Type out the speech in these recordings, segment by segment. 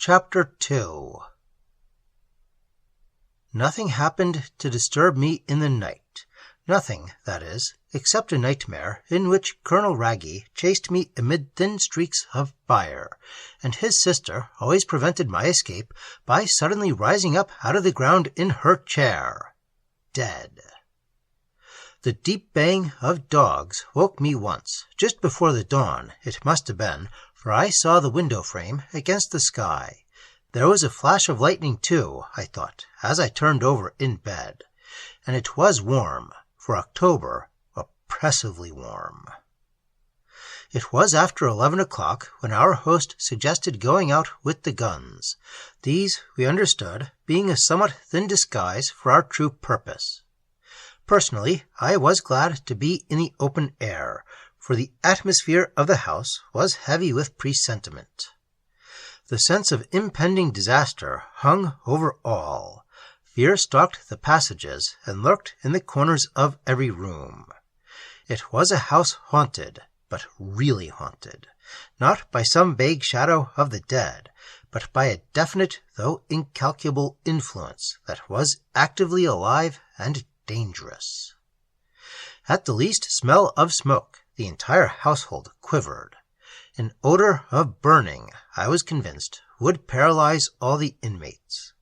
Chapter 2. Nothing happened to disturb me in the night. Nothing, that is, except a nightmare in which Colonel Wragge chased me amid thin streaks of fire, and his sister always prevented my escape by suddenly rising up out of the ground in her chair. Dead. The deep baying of dogs woke me once, just before the dawn, it must have been, for I saw the window frame against the sky. There was a flash of lightning, too, I thought, as I turned over in bed. And it was warm, for October, oppressively warm. It was after 11 o'clock when our host suggested going out with the guns, these, we understood, being a somewhat thin disguise for our true purpose. Personally, I was glad to be in the open air, for the atmosphere of the house was heavy with presentiment. The sense of impending disaster hung over all. Fear stalked the passages and lurked in the corners of every room. It was a house haunted, but really haunted, not by some vague shadow of the dead, but by a definite, though incalculable influence that was actively alive and dangerous. At the least smell of smoke, the entire household quivered. An odor of burning, I was convinced, would paralyze all the inmates.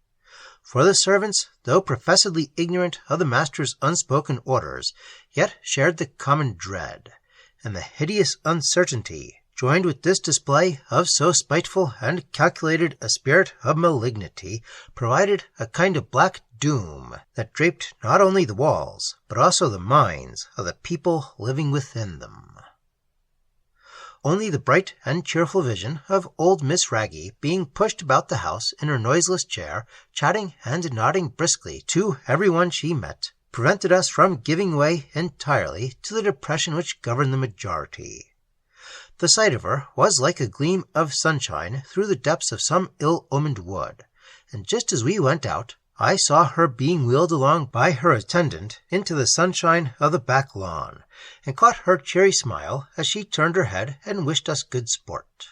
For the servants, though professedly ignorant of the master's unspoken orders, yet shared the common dread, and the hideous uncertainty, joined with this display of so spiteful and calculated a spirit of malignity, provided a kind of black doom that draped not only the walls, but also the minds of the people living within them. Only the bright and cheerful vision of old Miss Wragge being pushed about the house in her noiseless chair, chatting and nodding briskly to everyone she met, prevented us from giving way entirely to the depression which governed the majority. The sight of her was like a gleam of sunshine through the depths of some ill-omened wood, and just as we went out, I saw her being wheeled along by her attendant into the sunshine of the back lawn, and caught her cheery smile as she turned her head and wished us good sport.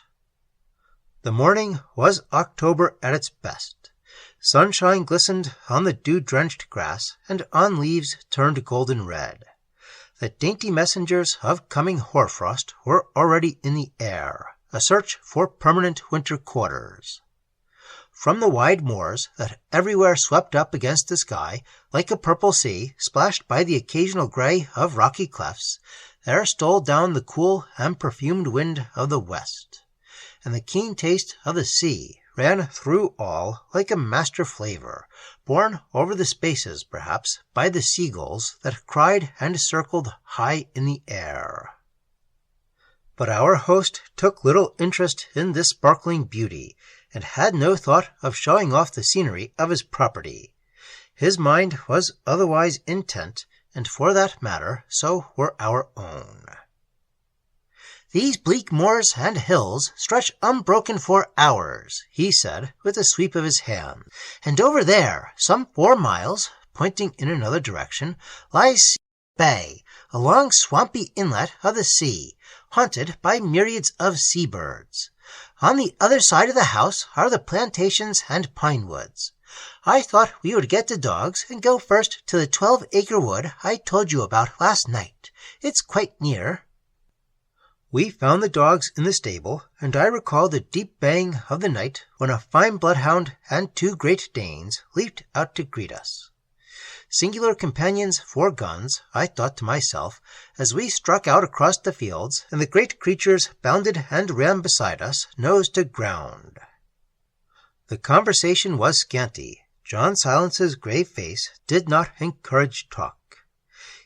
The morning was October at its best. Sunshine glistened on the dew-drenched grass and on leaves turned golden red. The dainty messengers of coming hoarfrost were already in the air, a search for permanent winter quarters. From the wide moors that everywhere swept up against the sky, like a purple sea splashed by the occasional gray of rocky clefts, there stole down the cool and perfumed wind of the west, and the keen taste of the sea ran through all like a master flavor, borne over the spaces, perhaps, by the seagulls that cried and circled high in the air. But our host took little interest in this sparkling beauty, and had no thought of showing off the scenery of his property. His mind was otherwise intent, and for that matter, so were our own. "These bleak moors and hills stretch unbroken for hours," he said, with a sweep of his hand. "And over there, some 4 miles, pointing in another direction, lies Sea Bay, a long swampy inlet of the sea, haunted by myriads of seabirds. On the other side of the house are the plantations and pine woods. I thought we would get the dogs and go first to the 12-acre wood I told you about last night. It's quite near." We found the dogs in the stable, and I recall the deep baying of the night when a fine bloodhound and 2 Great Danes leaped out to greet us. Singular companions for guns, I thought to myself, as we struck out across the fields, and the great creatures bounded and ran beside us, nose to ground. The conversation was scanty. John Silence's grave face did not encourage talk.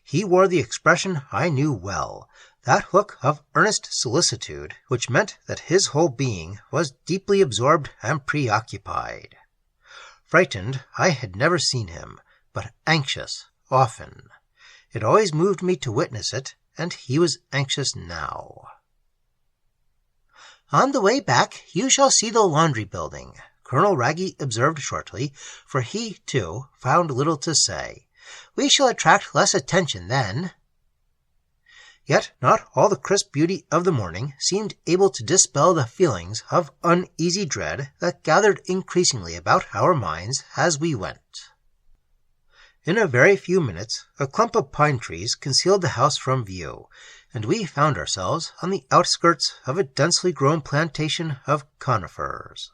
He wore the expression I knew well, that look of earnest solicitude, which meant that his whole being was deeply absorbed and preoccupied. Frightened, I had never seen him, but anxious, often. It always moved me to witness it, and he was anxious now. "On the way back you shall see the laundry building," Colonel Wragge observed shortly, for he, too, found little to say. "We shall attract less attention then." Yet not all the crisp beauty of the morning seemed able to dispel the feelings of uneasy dread that gathered increasingly about our minds as we went. In a very few minutes, a clump of pine trees concealed the house from view, and we found ourselves on the outskirts of a densely grown plantation of conifers.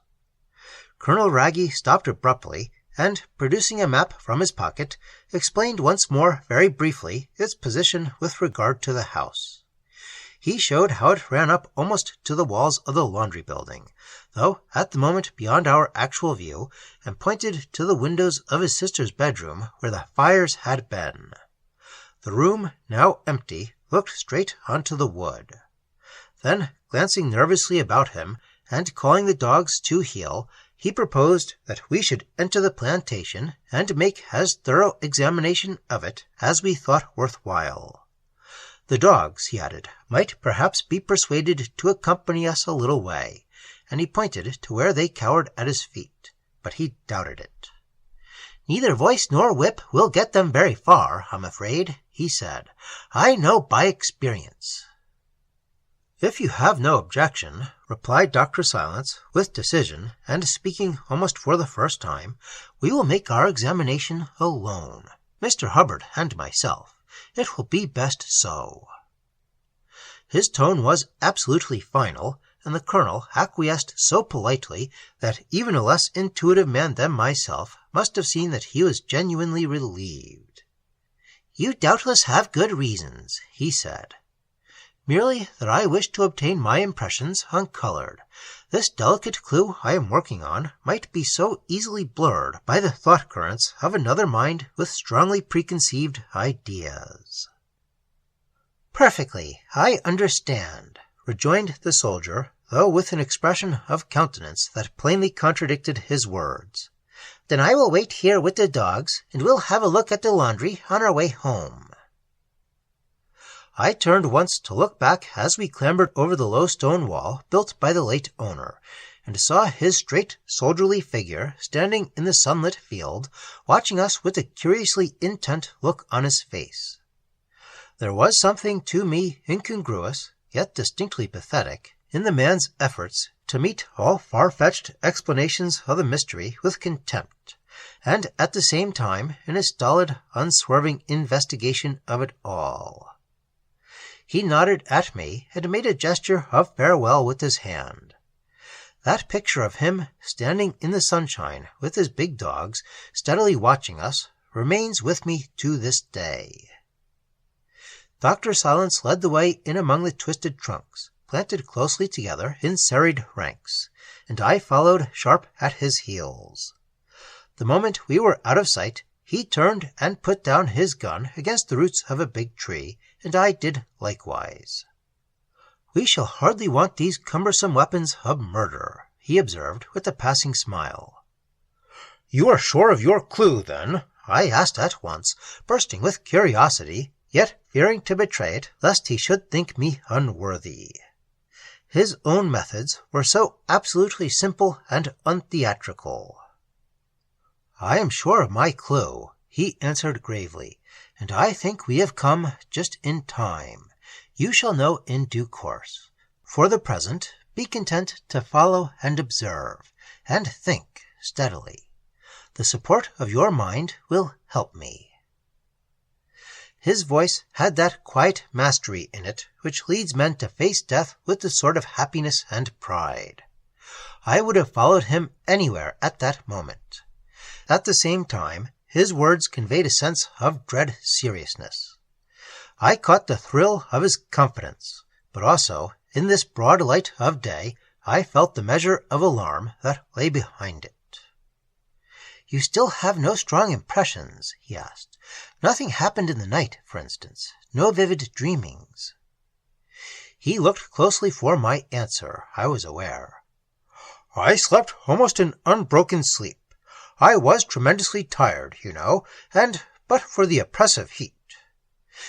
Colonel Wragge stopped abruptly, and, producing a map from his pocket, explained once more very briefly its position with regard to the house. He showed how it ran up almost to the walls of the laundry building, though at the moment beyond our actual view, and pointed to the windows of his sister's bedroom where the fires had been. The room, now empty, looked straight onto the wood. Then, glancing nervously about him, and calling the dogs to heel, he proposed that we should enter the plantation and make as thorough examination of it as we thought worthwhile. The dogs, he added, might perhaps be persuaded to accompany us a little way, and he pointed to where they cowered at his feet, but he doubted it. "Neither voice nor whip will get them very far, I'm afraid," he said. "I know by experience." "If you have no objection," replied Dr. Silence with decision, and speaking almost for the first time, "we will make our examination alone, Mr. Hubbard and myself. It will be best so." His tone was absolutely final, and the colonel acquiesced so politely that even a less intuitive man than myself must have seen that he was genuinely relieved. "You doubtless have good reasons," he said. "Merely that I wish to obtain my impressions uncolored. This delicate clue I am working on might be so easily blurred by the thought currents of another mind with strongly preconceived ideas." "Perfectly, I understand," rejoined the soldier, though with an expression of countenance that plainly contradicted his words. "Then I will wait here with the dogs, and we'll have a look at the laundry on our way home." I turned once to look back as we clambered over the low stone wall built by the late owner, and saw his straight, soldierly figure standing in the sunlit field, watching us with a curiously intent look on his face. There was something to me incongruous, yet distinctly pathetic, in the man's efforts to meet all far-fetched explanations of the mystery with contempt, and at the same time in his stolid, unswerving investigation of it all. He nodded at me and made a gesture of farewell with his hand. That picture of him standing in the sunshine with his big dogs, steadily watching us, remains with me to this day. Dr. Silence led the way in among the twisted trunks, planted closely together in serried ranks, and I followed sharp at his heels. The moment we were out of sight, he turned and put down his gun against the roots of a big tree, and I did likewise. "We shall hardly want these cumbersome weapons of murder," he observed with a passing smile. "You are sure of your clue, then?" I asked at once, bursting with curiosity, yet fearing to betray it lest he should think me unworthy. His own methods were so absolutely simple and untheatrical. "I am sure of my clue," he answered gravely, "and I think we have come just in time. You shall know in due course. For the present, be content to follow and observe, and think steadily. The support of your mind will help me." His voice had that quiet mastery in it which leads men to face death with a sort of happiness and pride. I would have followed him anywhere at that moment. At the same time, his words conveyed a sense of dread seriousness. I caught the thrill of his confidence, but also, in this broad light of day, I felt the measure of alarm that lay behind it. "You still have no strong impressions?" he asked. "Nothing happened in the night, for instance? No vivid dreamings?" He looked closely for my answer, I was aware. "I slept almost an unbroken sleep. I was tremendously tired, you know, and but for the oppressive heat."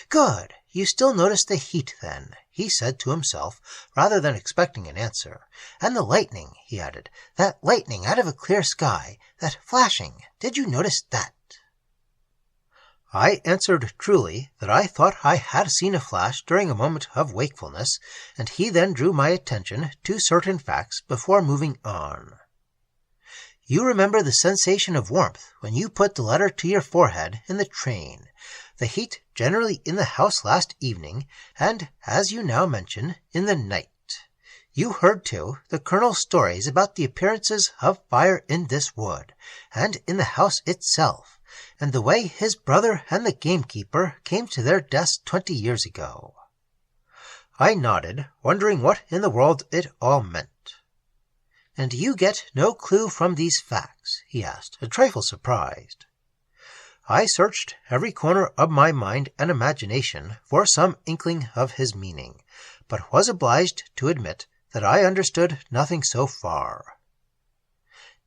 "Good! You still notice the heat, then," he said to himself, rather than expecting an answer. "And the lightning," he added. "That lightning out of a clear sky, that flashing, did you notice that?" I answered truly that I thought I had seen a flash during a moment of wakefulness, and he then drew my attention to certain facts before moving on. You remember the sensation of warmth when you put the letter to your forehead in the train, the heat generally in the house last evening, and, as you now mention, in the night. You heard, too, the Colonel's stories about the appearances of fire in this wood, and in the house itself, and the way his brother and the gamekeeper came to their deaths 20 years ago. I nodded, wondering what in the world it all meant. And you get no clue from these facts? He asked, a trifle surprised. I searched every corner of my mind and imagination for some inkling of his meaning, but was obliged to admit that I understood nothing so far.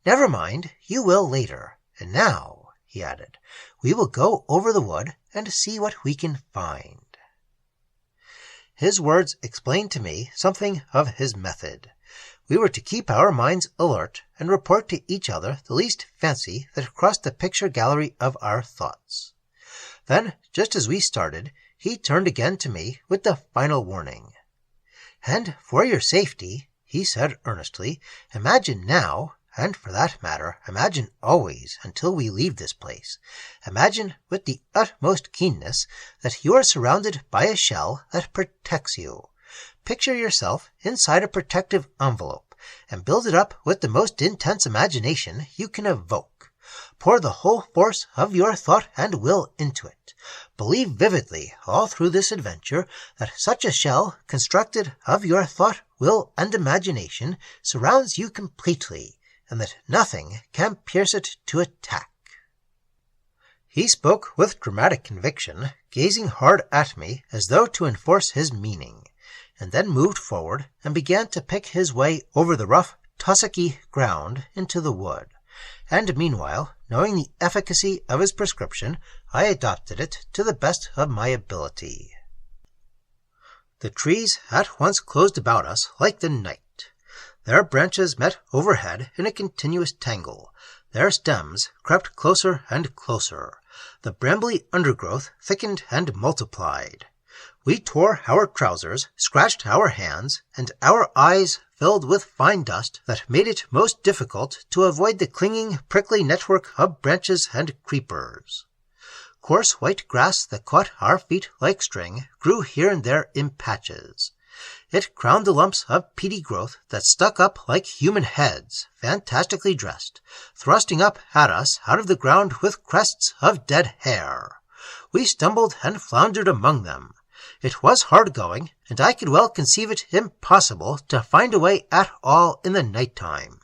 Never mind, you will later. And now, he added, we will go over the wood and see what we can find. His words explained to me something of his method. We were to keep our minds alert and report to each other the least fancy that crossed the picture gallery of our thoughts. Then, just as we started, he turned again to me with the final warning. And for your safety, he said earnestly, imagine now, and for that matter, imagine always until we leave this place, imagine with the utmost keenness that you are surrounded by a shell that protects you. Picture yourself inside a protective envelope, and build it up with the most intense imagination you can evoke. Pour the whole force of your thought and will into it. Believe vividly all through this adventure that such a shell, constructed of your thought, will, and imagination, surrounds you completely, and that nothing can pierce it to attack. He spoke with dramatic conviction, gazing hard at me as though to enforce his meaning, and then moved forward and began to pick his way over the rough, tussocky ground into the wood. And meanwhile, knowing the efficacy of his prescription, I adopted it to the best of my ability. The trees at once closed about us like the night. Their branches met overhead in a continuous tangle. Their stems crept closer and closer. The brambly undergrowth thickened and multiplied. We tore our trousers, scratched our hands, and our eyes filled with fine dust that made it most difficult to avoid the clinging, prickly network of branches and creepers. Coarse white grass that caught our feet like string grew here and there in patches. It crowned the lumps of peaty growth that stuck up like human heads, fantastically dressed, thrusting up at us out of the ground with crests of dead hair. We stumbled and floundered among them. It was hard going, and I could well conceive it impossible to find a way at all in the night time.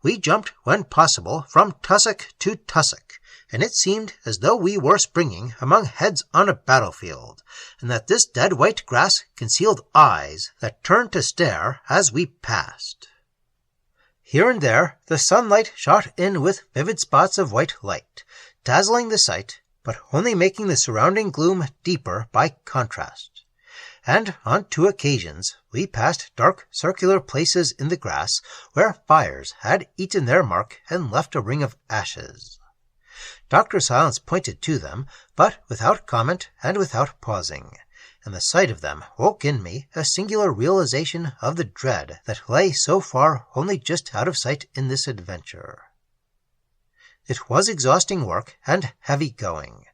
We jumped, when possible, from tussock to tussock, and it seemed as though we were springing among heads on a battlefield, and that this dead white grass concealed eyes that turned to stare as we passed. Here and there the sunlight shot in with vivid spots of white light, dazzling the sight, but only making the surrounding gloom deeper by contrast. And on 2 occasions we passed dark circular places in the grass where fires had eaten their mark and left a ring of ashes. Dr. Silence pointed to them, but without comment and without pausing, and the sight of them woke in me a singular realization of the dread that lay so far only just out of sight in this adventure. It was exhausting work and heavy going.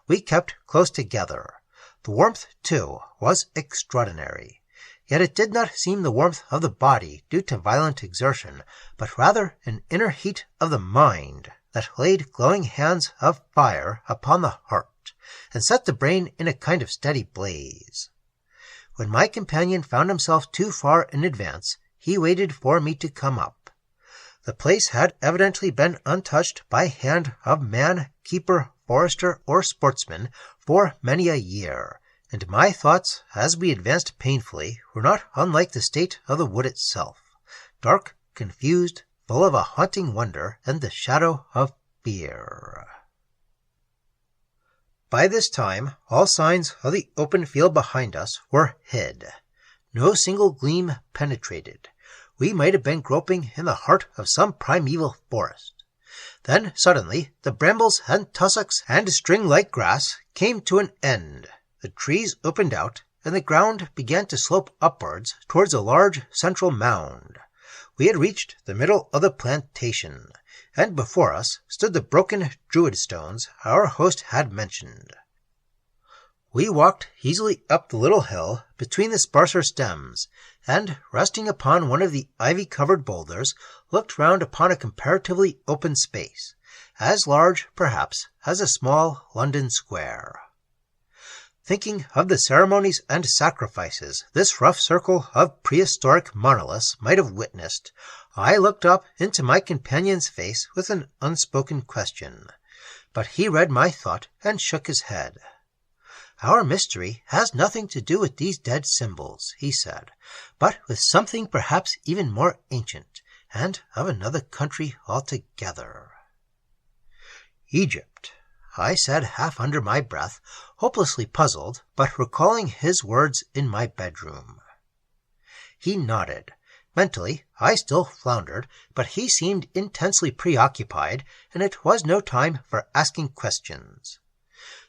We kept close together. The warmth, too, was extraordinary. Yet it did not seem the warmth of the body due to violent exertion, but rather an inner heat of the mind that laid glowing hands of fire upon the heart, and set the brain in a kind of steady blaze. When my companion found himself too far in advance, he waited for me to come up. The place had evidently been untouched by hand of man, keeper, forester, or sportsman for many a year, and my thoughts, as we advanced painfully, were not unlike the state of the wood itself, dark, confused, full of a haunting wonder and the shadow of fear. By this time all signs of the open field behind us were hid. No single gleam penetrated. We might have been groping in the heart of some primeval forest. Then suddenly the brambles and tussocks and string-like grass came to an end. The trees opened out, and the ground began to slope upwards towards a large central mound. We had reached the middle of the plantation, and before us stood the broken druid stones our host had mentioned. We walked easily up the little hill between the sparser stems, and, resting upon one of the ivy-covered boulders, looked round upon a comparatively open space, as large, perhaps, as a small London square. Thinking of the ceremonies and sacrifices this rough circle of prehistoric monoliths might have witnessed, I looked up into my companion's face with an unspoken question, but he read my thought and shook his head. "Our mystery has nothing to do with these dead symbols," he said, "but with something perhaps even more ancient, and of another country altogether." "Egypt," I said half under my breath, hopelessly puzzled, but recalling his words in my bedroom. He nodded. Mentally, I still floundered, but he seemed intensely preoccupied, and it was no time for asking questions.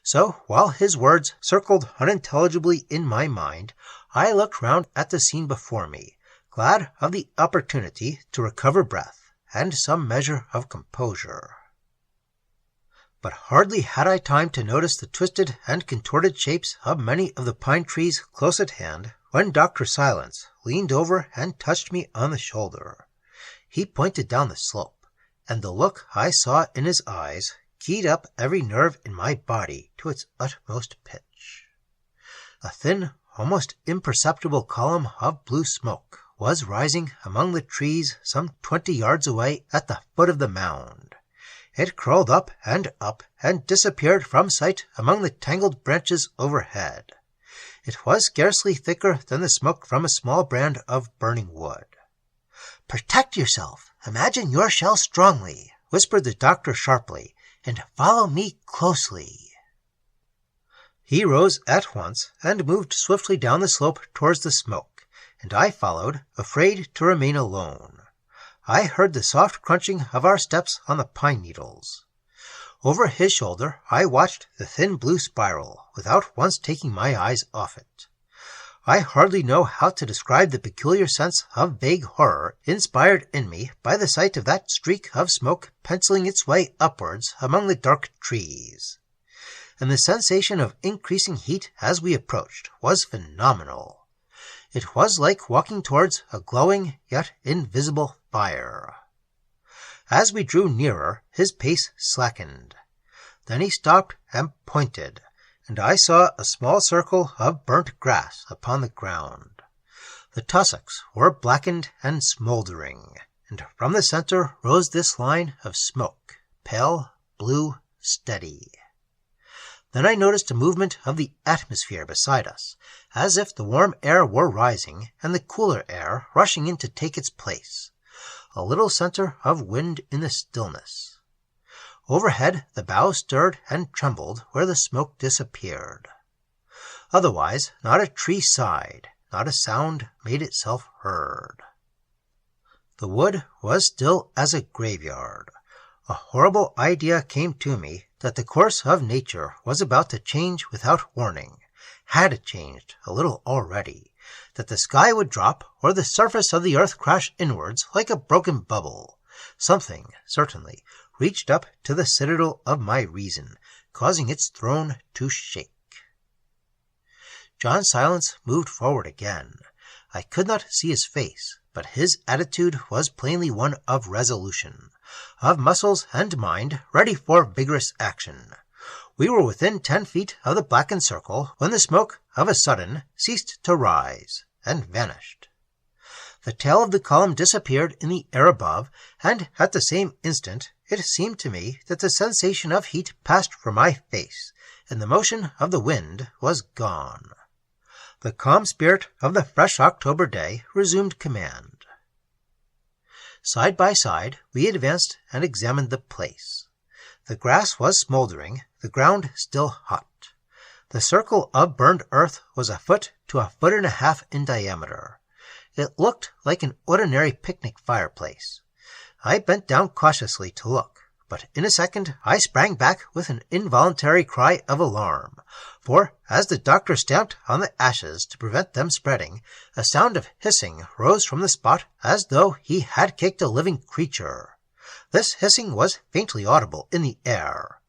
So, while his words circled unintelligibly in my mind, I looked round at the scene before me, glad of the opportunity to recover breath and some measure of composure. But hardly had I time to notice the twisted and contorted shapes of many of the pine trees close at hand, when Dr. Silence leaned over and touched me on the shoulder. He pointed down the slope, and the look I saw in his eyes keyed up every nerve in my body to its utmost pitch. A thin, almost imperceptible column of blue smoke was rising among the trees some 20 yards away at the foot of the mound. It crawled up and disappeared from sight among the tangled branches overhead. It was scarcely thicker than the smoke from a small brand of burning wood. "Protect yourself. Imagine your shell strongly," whispered the doctor sharply, "and follow me closely." He rose at once and moved swiftly down the slope towards the smoke, and I followed, afraid to remain alone. I heard the soft crunching of our steps on the pine needles. Over his shoulder I watched the thin blue spiral, without once taking my eyes off it. I hardly know how to describe the peculiar sense of vague horror inspired in me by the sight of that streak of smoke penciling its way upwards among the dark trees. And the sensation of increasing heat as we approached was phenomenal. It was like walking towards a glowing yet invisible fire. As we drew nearer, his pace slackened. Then he stopped and pointed, and I saw a small circle of burnt grass upon the ground. The tussocks were blackened and smoldering, and from the center rose this line of smoke, pale, blue, steady. Then I noticed a movement of the atmosphere beside us, as if the warm air were rising and the cooler air rushing in to take its place. A little center of wind in the stillness. Overhead the boughs stirred and trembled where the smoke disappeared. Otherwise not a tree sighed, not a sound made itself heard. The wood was still as a graveyard. A horrible idea came to me that the course of nature was about to change without warning, had changed a little already, that the sky would drop or the surface of the earth crash inwards like a broken bubble. Something, certainly, reached up to the citadel of my reason, causing its throne to shake. John Silence moved forward again. I could not see his face, but his attitude was plainly one of resolution, of muscles and mind ready for vigorous action. We were within 10 feet of the blackened circle when the smoke of a sudden ceased to rise and vanished. The tail of the column disappeared in the air above, and at the same instant it seemed to me that the sensation of heat passed from my face, and the motion of the wind was gone. The calm spirit of the fresh October day resumed command. Side by side we advanced and examined the place. The grass was smoldering, the ground still hot. The circle of burned earth was 1 foot to 1.5 feet in diameter. It looked like an ordinary picnic fireplace. I bent down cautiously to look, but in a second I sprang back with an involuntary cry of alarm, for as the doctor stamped on the ashes to prevent them spreading, a sound of hissing rose from the spot as though he had kicked a living creature. This hissing was faintly audible in the air.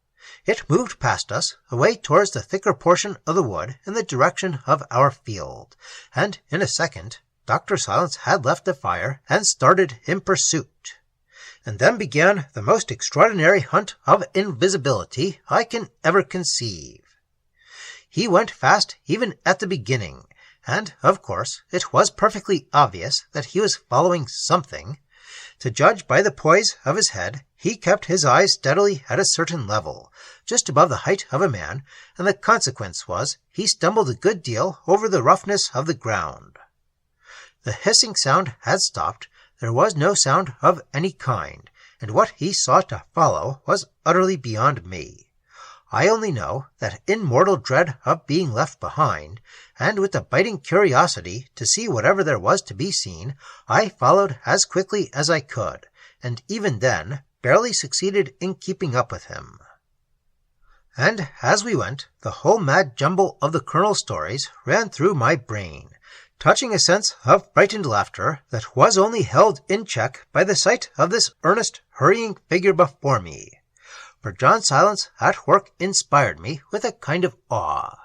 It moved past us, away towards the thicker portion of the wood in the direction of our field, and in a second Dr. Silence had left the fire and started in pursuit. And then began the most extraordinary hunt of invisibility I can ever conceive. He went fast even at the beginning, and, of course, it was perfectly obvious that he was following something. To judge by the poise of his head, he kept his eyes steadily at a certain level, just above the height of a man, and the consequence was he stumbled a good deal over the roughness of the ground. The hissing sound had stopped. There was no sound of any kind, and what he sought to follow was utterly beyond me. I only know that in mortal dread of being left behind, and with a biting curiosity to see whatever there was to be seen, I followed as quickly as I could, and even then barely succeeded in keeping up with him. And as we went, the whole mad jumble of the Colonel's stories ran through my brain, touching a sense of frightened laughter that was only held in check by the sight of this earnest, hurrying figure before me. For John Silence at work inspired me with a kind of awe.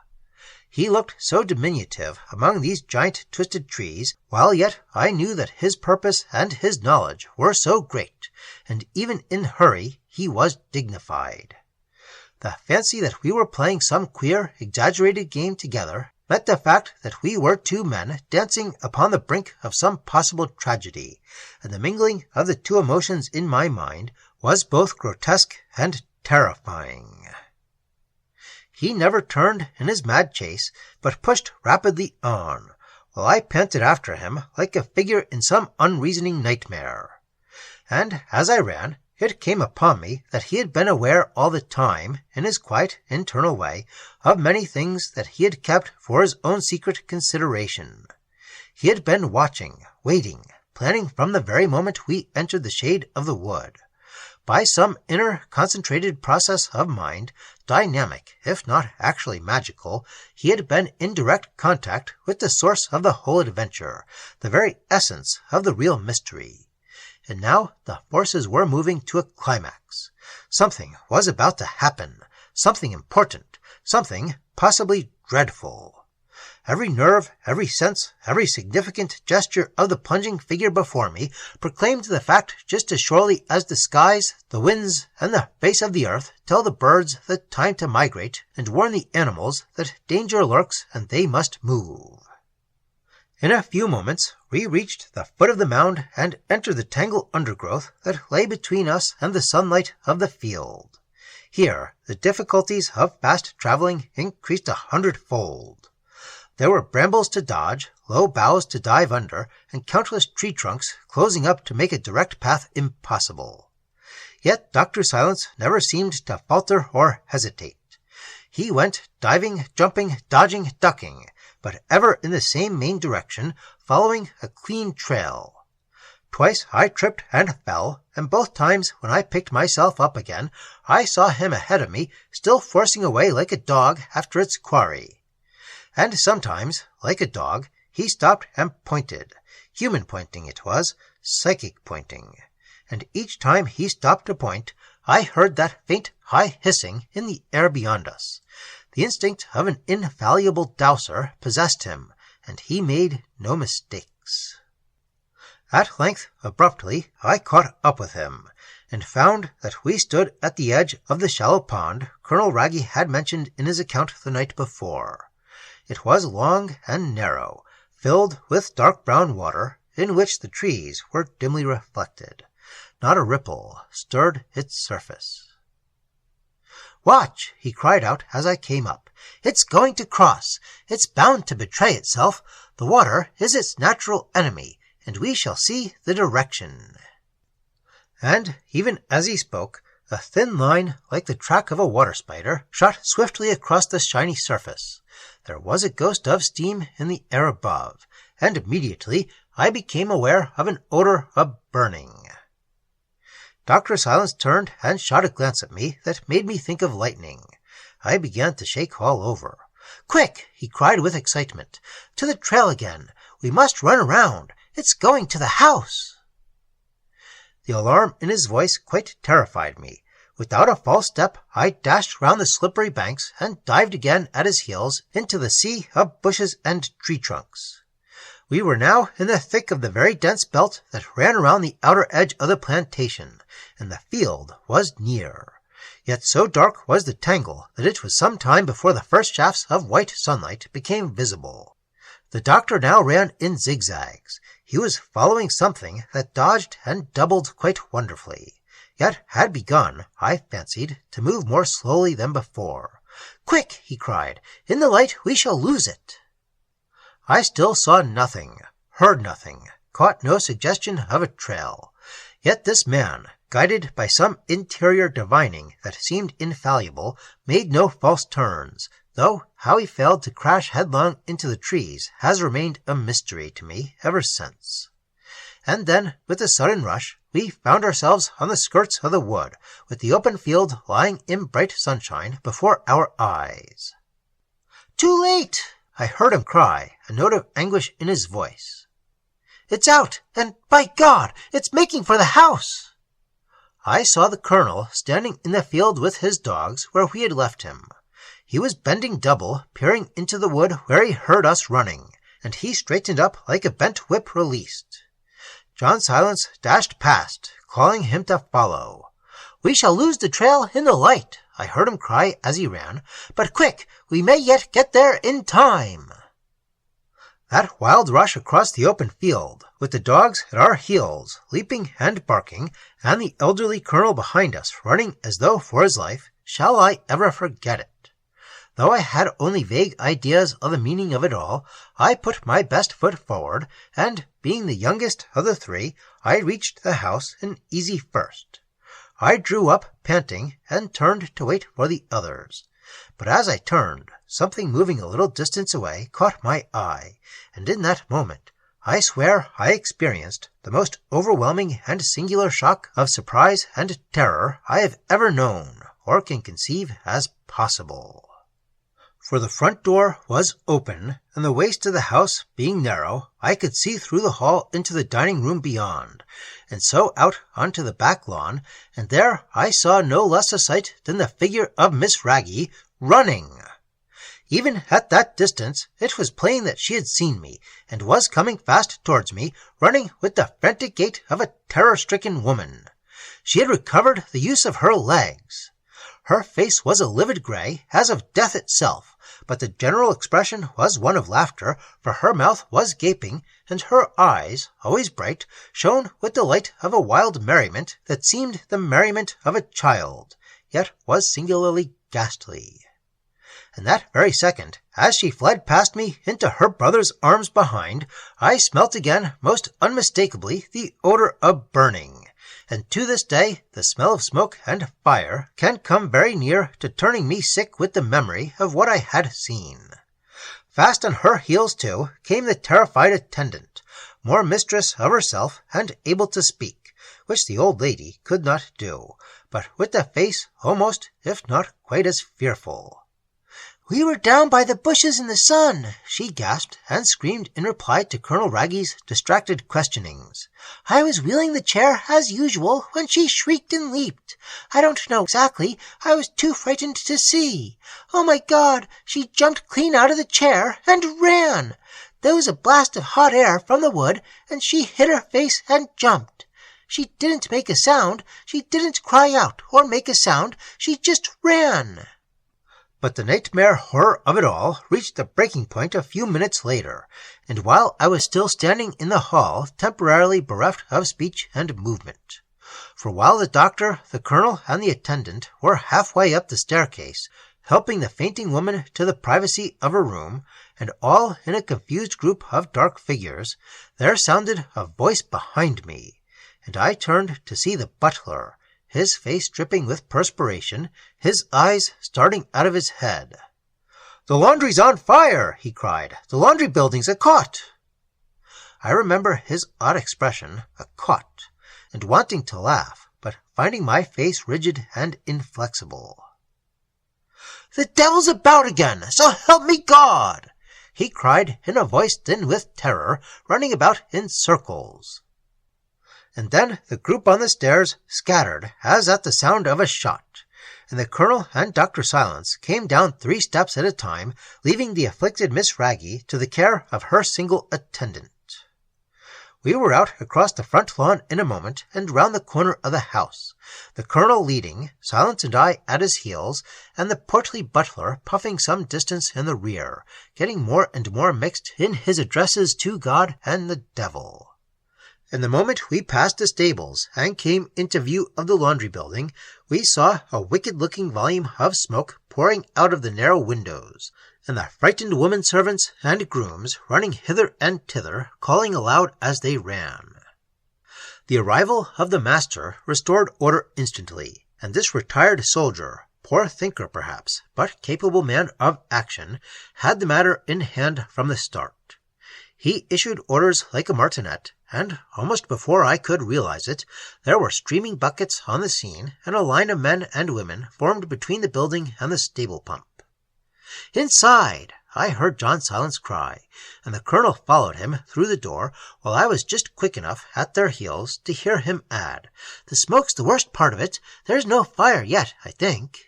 He looked so diminutive among these giant twisted trees, while yet I knew that his purpose and his knowledge were so great, and even in hurry he was dignified. The fancy that we were playing some queer, exaggerated game together met the fact that we were two men dancing upon the brink of some possible tragedy, and the mingling of the two emotions in my mind was both grotesque and terrifying. He never turned in his mad chase, but pushed rapidly on, while I panted after him like a figure in some unreasoning nightmare. And as I ran, it came upon me that he had been aware all the time, in his quiet internal way, of many things that he had kept for his own secret consideration. He had been watching, waiting, planning from the very moment we entered the shade of the wood. By some inner concentrated process of mind, dynamic, if not actually magical, he had been in direct contact with the source of the whole adventure, the very essence of the real mystery. And now the forces were moving to a climax. Something was about to happen, something important, something possibly dreadful. Every nerve, every sense, every significant gesture of the plunging figure before me proclaimed the fact just as surely as the skies, the winds, and the face of the earth tell the birds the time to migrate and warn the animals that danger lurks and they must move. In a few moments we reached the foot of the mound and entered the tangled undergrowth that lay between us and the sunlight of the field. Here the difficulties of fast traveling increased 100-fold. There were brambles to dodge, low boughs to dive under, and countless tree trunks closing up to make a direct path impossible. Yet Dr. Silence never seemed to falter or hesitate. He went diving, jumping, dodging, ducking, but ever in the same main direction, following a clean trail. Twice I tripped and fell, and both times when I picked myself up again, I saw him ahead of me, still forcing away like a dog after its quarry. And sometimes, like a dog, he stopped and pointed. Human pointing it was, psychic pointing. And each time he stopped to point, I heard that faint, high hissing in the air beyond us. The instinct of an infallible douser possessed him, and he made no mistakes. At length, abruptly, I caught up with him, and found that we stood at the edge of the shallow pond Colonel Wragge had mentioned in his account the night before. It was long and narrow, filled with dark brown water, in which the trees were dimly reflected. Not a ripple stirred its surface. "Watch!" he cried out as I came up. "It's going to cross. It's bound to betray itself. The water is its natural enemy, and we shall see the direction." And even as he spoke, a thin line, like the track of a water spider, shot swiftly across the shiny surface. There was a ghost of steam in the air above, and immediately I became aware of an odor of burning. Dr. Silence turned and shot a glance at me that made me think of lightning. I began to shake all over. "Quick!" he cried with excitement. "To the trail again. We must run around. It's going to the house." The alarm in his voice quite terrified me. Without a false step, I dashed round the slippery banks and dived again at his heels into the sea of bushes and tree trunks. We were now in the thick of the very dense belt that ran around the outer edge of the plantation, and the field was near. Yet so dark was the tangle that it was some time before the first shafts of white sunlight became visible. The doctor now ran in zigzags. He was following something that dodged and doubled quite wonderfully, yet had begun, I fancied, to move more slowly than before. "Quick!" he cried. "In the light we shall lose it." I still saw nothing, heard nothing, caught no suggestion of a trail. Yet this man, guided by some interior divining that seemed infallible, made no false turns, though how he failed to crash headlong into the trees has remained a mystery to me ever since. And then, with a sudden rush, we found ourselves on the skirts of the wood, with the open field lying in bright sunshine before our eyes. "Too late!" I heard him cry, a note of anguish in his voice. "It's out, and by God, it's making for the house!" I saw the colonel standing in the field with his dogs where we had left him. He was bending double, peering into the wood where he heard us running, and he straightened up like a bent whip released. John Silence dashed past, calling him to follow. "We shall lose the trail in the light," I heard him cry as he ran. "But quick, we may yet get there in time." That wild rush across the open field, with the dogs at our heels, leaping and barking, and the elderly colonel behind us running as though for his life, shall I ever forget it? Though I had only vague ideas of the meaning of it all, I put my best foot forward, and, being the youngest of the three, I reached the house an easy first. I drew up, panting, and turned to wait for the others. But as I turned, something moving a little distance away caught my eye, and in that moment I swear I experienced the most overwhelming and singular shock of surprise and terror I have ever known, or can conceive as possible. For the front door was open, and the waist of the house being narrow, I could see through the hall into the dining room beyond, and so out onto the back lawn, and there I saw no less a sight than the figure of Miss Raggy running. Even at that distance, it was plain that she had seen me, and was coming fast towards me, running with the frantic gait of a terror-stricken woman. She had recovered the use of her legs. Her face was a livid gray, as of death itself, but the general expression was one of laughter, for her mouth was gaping, and her eyes, always bright, shone with the light of a wild merriment that seemed the merriment of a child, yet was singularly ghastly. And that very second, as she fled past me into her brother's arms behind, I smelt again most unmistakably the odor of burning. And to this day the smell of smoke and fire can come very near to turning me sick with the memory of what I had seen. Fast on her heels, too, came the terrified attendant, more mistress of herself and able to speak, which the old lady could not do, but with a face almost, if not quite as fearful. "We were down by the bushes in the sun," she gasped, and screamed in reply to Colonel Raggy's distracted questionings. "I was wheeling the chair as usual when she shrieked and leaped. I don't know exactly. I was too frightened to see. Oh, my God! She jumped clean out of the chair and ran. There was a blast of hot air from the wood, and she hid her face and jumped. She didn't make a sound. She didn't cry out or make a sound. She just ran." But the nightmare horror of it all reached the breaking point a few minutes later, and while I was still standing in the hall, temporarily bereft of speech and movement. For while the doctor, the colonel, and the attendant were halfway up the staircase, helping the fainting woman to the privacy of her room, and all in a confused group of dark figures, there sounded a voice behind me, and I turned to see the butler, his face dripping with perspiration, his eyes starting out of his head. "The laundry's on fire!" he cried. "The laundry building's caught!" I remember his odd expression, caught, and wanting to laugh, but finding my face rigid and inflexible. "The devil's about again, so help me God!" he cried in a voice thin with terror, running about in circles. And then the group on the stairs scattered as at the sound of a shot, and the Colonel and Dr. Silence came down 3 steps at a time, leaving the afflicted Miss Raggy to the care of her single attendant. We were out across the front lawn in a moment and round the corner of the house, the Colonel leading, Silence and I at his heels, and the portly butler puffing some distance in the rear, getting more and more mixed in his addresses to God and the devil. And the moment we passed the stables and came into view of the laundry building, we saw a wicked-looking volume of smoke pouring out of the narrow windows, and the frightened women servants and grooms running hither and thither, calling aloud as they ran. The arrival of the master restored order instantly, and this retired soldier, poor thinker perhaps, but capable man of action, had the matter in hand from the start. He issued orders like a martinet, and almost before I could realize it, there were streaming buckets on the scene, and a line of men and women formed between the building and the stable pump. "Inside!" I heard John Silence cry, and the Colonel followed him through the door, while I was just quick enough at their heels to hear him add, "The smoke's the worst part of it. There's no fire yet, I think."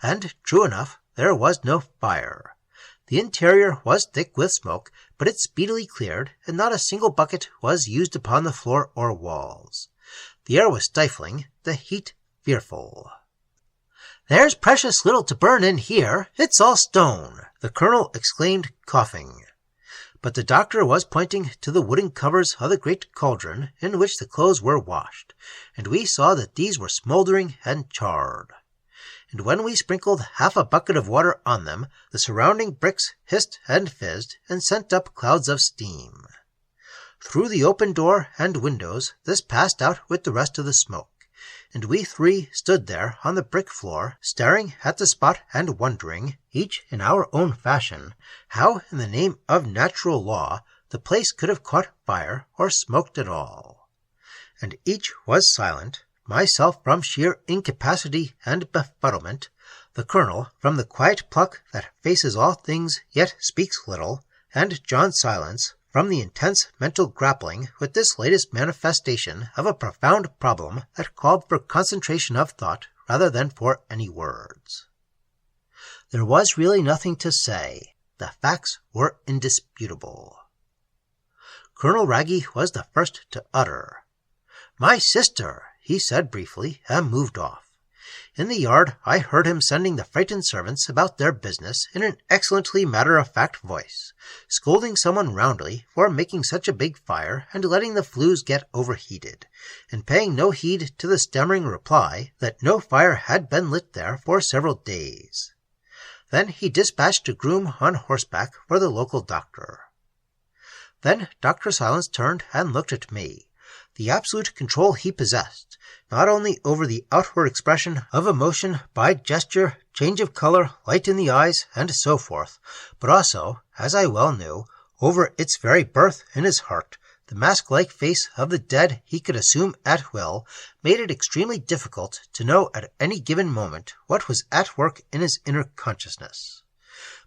And true enough, there was no fire. The interior was thick with smoke, but it speedily cleared, and not a single bucket was used upon the floor or walls. The air was stifling, the heat fearful. "There's precious little to burn in here. It's all stone," the Colonel exclaimed, coughing. But the doctor was pointing to the wooden covers of the great cauldron in which the clothes were washed, and we saw that these were smouldering and charred. And when we sprinkled half a bucket of water on them, the surrounding bricks hissed and fizzed and sent up clouds of steam. Through the open door and windows this passed out with the rest of the smoke, and we 3 stood there on the brick floor, staring at the spot and wondering, each in our own fashion, how in the name of natural law the place could have caught fire or smoked at all. And each was silent, myself from sheer incapacity and befuddlement, the Colonel from the quiet pluck that faces all things yet speaks little, and John Silence from the intense mental grappling with this latest manifestation of a profound problem that called for concentration of thought rather than for any words. There was really nothing to say. The facts were indisputable. Colonel Raggy was the first to utter. "My sister," he said briefly, and moved off. In the yard I heard him sending the frightened servants about their business in an excellently matter-of-fact voice, scolding someone roundly for making such a big fire and letting the flues get overheated, and paying no heed to the stammering reply that no fire had been lit there for several days. Then he dispatched a groom on horseback for the local doctor. Then Dr. Silence turned and looked at me. The absolute control he possessed, not only over the outward expression of emotion by gesture, change of color, light in the eyes, and so forth, but also, as I well knew, over its very birth in his heart, the mask-like face of the dead he could assume at will, made it extremely difficult to know at any given moment what was at work in his inner consciousness.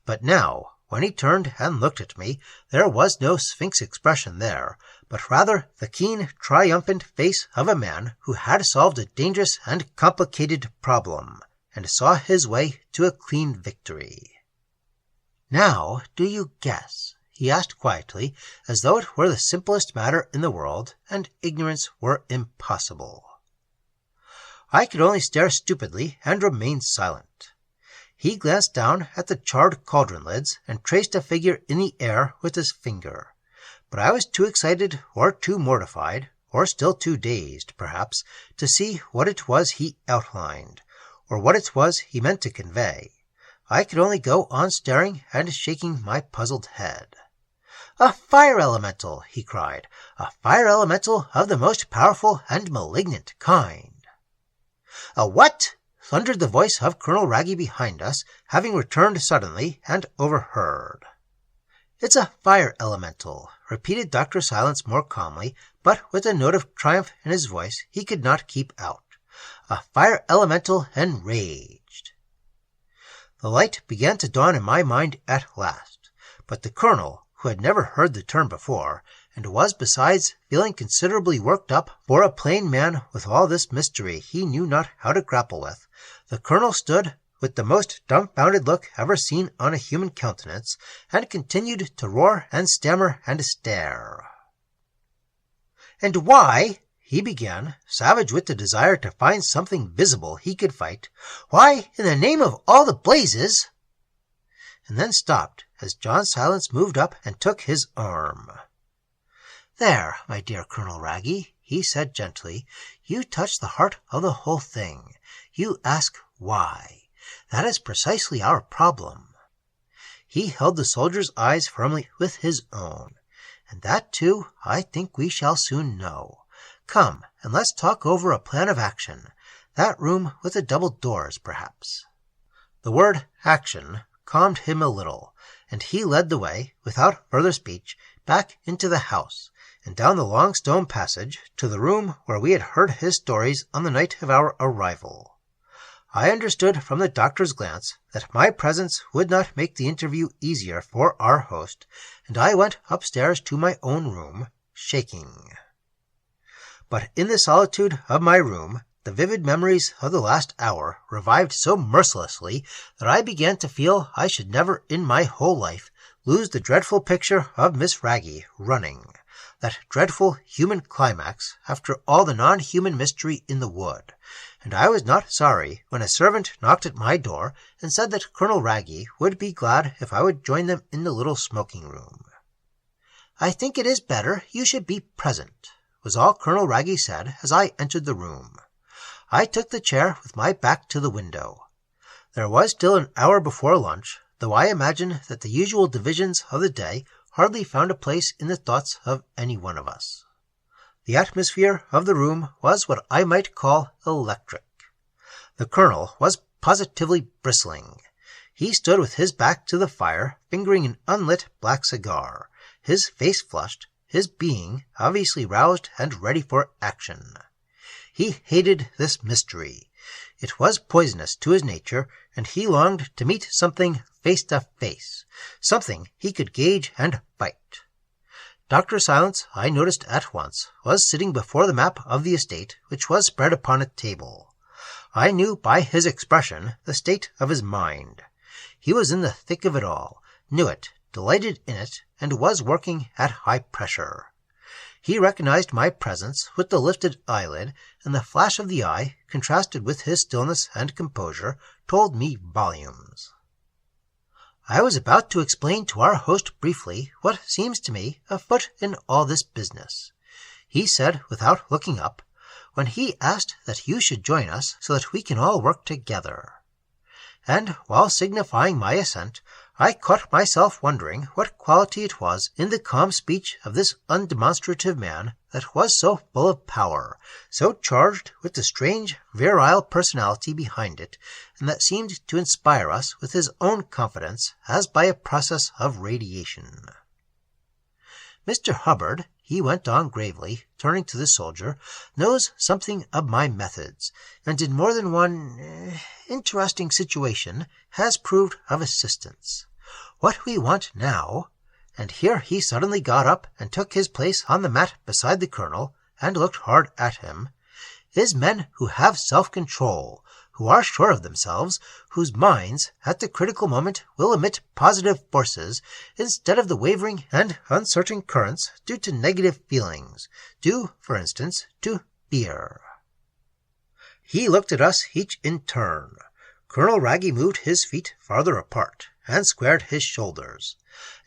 But now, when he turned and looked at me, there was no sphinx expression there, but rather the keen, triumphant face of a man who had solved a dangerous and complicated problem, and saw his way to a clean victory. "Now, do you guess?" he asked quietly, as though it were the simplest matter in the world, and ignorance were impossible. I could only stare stupidly and remain silent. He glanced down at the charred cauldron lids and traced a figure in the air with his finger. But I was too excited or too mortified, or still too dazed, perhaps, to see what it was he outlined, or what it was he meant to convey. I could only go on staring and shaking my puzzled head. "A fire elemental!" he cried. "A fire elemental of the most powerful and malignant kind." "A what?" thundered the voice of Colonel Raggy behind us, having returned suddenly and overheard. "It's a fire elemental," repeated Dr. Silence more calmly, but with a note of triumph in his voice he could not keep out. A fire elemental enraged. The light began to dawn in my mind at last, but the colonel, who had never heard the term before, and was besides feeling considerably worked up for a plain man with all this mystery he knew not how to grapple with, the colonel stood with the most dumbfounded look ever seen on a human countenance, and continued to roar and stammer and stare. "And why," he began, savage with the desire to find something visible he could fight, "why, in the name of all the blazes—" and then stopped as John Silence moved up and took his arm. "There, my dear Colonel Wragge," he said gently, "you touch the heart of the whole thing. You ask why. That is precisely our problem." He held the soldier's eyes firmly with his own. "And that, too, I think we shall soon know. Come, and let's talk over a plan of action. That room with the double doors, perhaps." The word action calmed him a little, and he led the way, without further speech, back into the house, and down the long stone passage to the room where we had heard his stories on the night of our arrival. I understood from the doctor's glance that my presence would not make the interview easier for our host, and I went upstairs to my own room, shaking. But in the solitude of my room, the vivid memories of the last hour revived so mercilessly that I began to feel I should never in my whole life lose the dreadful picture of Miss Wragge running, that dreadful human climax after all the non-human mystery in the wood, and I was not sorry when a servant knocked at my door and said that Colonel Wragge would be glad if I would join them in the little smoking room. "I think it is better you should be present," was all Colonel Wragge said as I entered the room. I took the chair with my back to the window. There was still an hour before lunch, though I imagine that the usual divisions of the day hardly found a place in the thoughts of any one of us. The atmosphere of the room was what I might call electric. The colonel was positively bristling. He stood with his back to the fire, fingering an unlit black cigar, his face flushed, his being obviously roused and ready for action. He hated this mystery. It was poisonous to his nature, and he longed to meet something face to face, something he could gauge and fight. Dr. Silence, I noticed at once, was sitting before the map of the estate, which was spread upon a table. I knew by his expression the state of his mind. He was in the thick of it all, knew it, delighted in it, and was working at high pressure. He recognized my presence with the lifted eyelid, and the flash of the eye, contrasted with his stillness and composure, told me volumes. I was about to explain to our host briefly what seems to me afoot in all this business. He said, without looking up, "when he asked that you should join us so that we can all work together." And while signifying my assent, I caught myself wondering what quality it was in the calm speech of this undemonstrative man that was so full of power, so charged with the strange, virile personality behind it, and that seemed to inspire us with his own confidence as by a process of radiation. "Mr. Hubbard," he went on gravely, turning to the soldier, "knows something of my methods, and in more than one interesting situation has proved of assistance. What we want now," and here he suddenly got up and took his place on the mat beside the colonel, and looked hard at him, "is men who have self-control, who are sure of themselves, whose minds at the critical moment will emit positive forces, instead of the wavering and uncertain currents due to negative feelings, due, for instance, to fear." He looked at us each in turn. Colonel Wragge moved his feet farther apart, and squared his shoulders,